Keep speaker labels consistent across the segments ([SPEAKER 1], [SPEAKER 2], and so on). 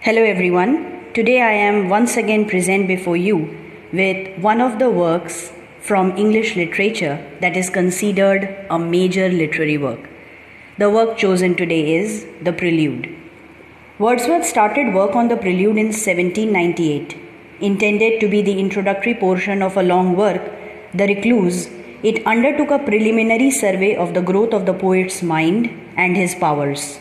[SPEAKER 1] Hello everyone. Today I am once again present before you with one of the works from English literature that is considered a major literary work. The work chosen today is The Prelude. Wordsworth started work on The Prelude in 1798. Intended to be the introductory portion of a long work, The Recluse, it undertook a preliminary survey of the growth of the poet's mind and his powers.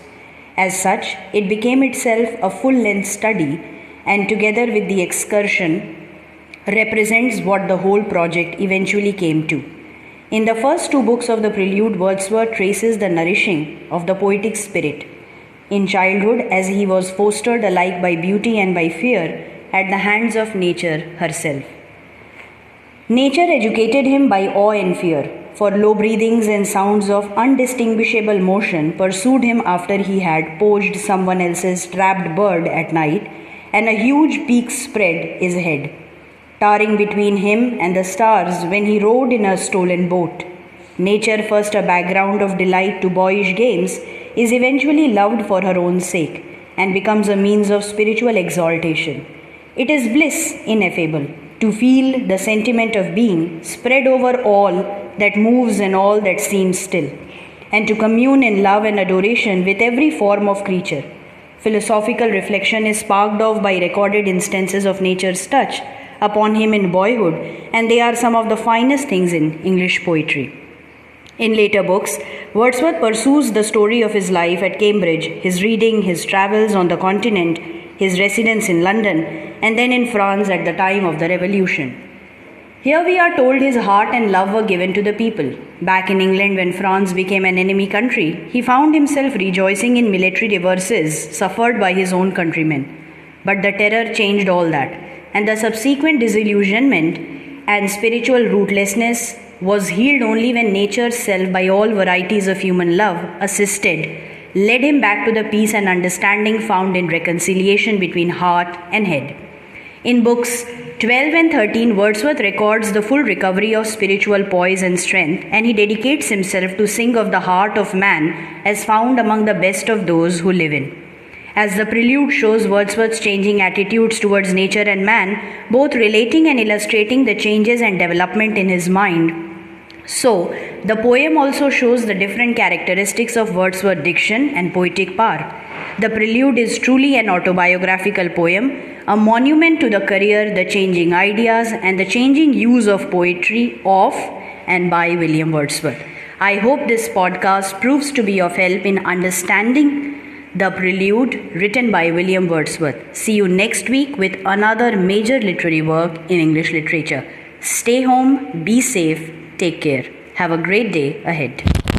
[SPEAKER 1] As such, it became itself a full-length study, and together with the excursion, represents what the whole project eventually came to. In the first two books of the Prelude, Wordsworth traces the nourishing of the poetic spirit. In childhood, as he was fostered alike by beauty and by fear at the hands of nature herself. Nature educated him by awe and fear, for low breathings and sounds of undistinguishable motion pursued him after he had poached someone else's trapped bird at night, and a huge beak spread his head, towering between him and the stars when he rowed in a stolen boat. Nature, first a background of delight to boyish games, is eventually loved for her own sake, and becomes a means of spiritual exaltation. It is bliss ineffable to feel the sentiment of being spread over all that moves and all that seems still, and to commune in love and adoration with every form of creature. Philosophical reflection is sparked off by recorded instances of nature's touch upon him in boyhood, and they are some of the finest things in English poetry. In later books, Wordsworth pursues the story of his life at Cambridge, his reading, his travels on the continent, his residence in London, and then in France at the time of the Revolution. Here we are told his heart and love were given to the people. Back in England, when France became an enemy country, he found himself rejoicing in military reverses suffered by his own countrymen. But the terror changed all that, and the subsequent disillusionment and spiritual rootlessness was healed only when nature's self, by all varieties of human love, led him back to the peace and understanding found in reconciliation between heart and head. In books 12 and 13, Wordsworth records the full recovery of spiritual poise and strength, and he dedicates himself to sing of the heart of man as found among the best of those who live in. As the Prelude shows Wordsworth's changing attitudes towards nature and man, both relating and illustrating the changes and development in his mind, so the poem also shows the different characteristics of Wordsworth's diction and poetic power. The Prelude is truly an autobiographical poem, a monument to the career, the changing ideas, and the changing use of poetry of and by William Wordsworth. I hope this podcast proves to be of help in understanding the Prelude written by William Wordsworth. See you next week with another major literary work in English literature. Stay home, be safe, take care. Have a great day ahead.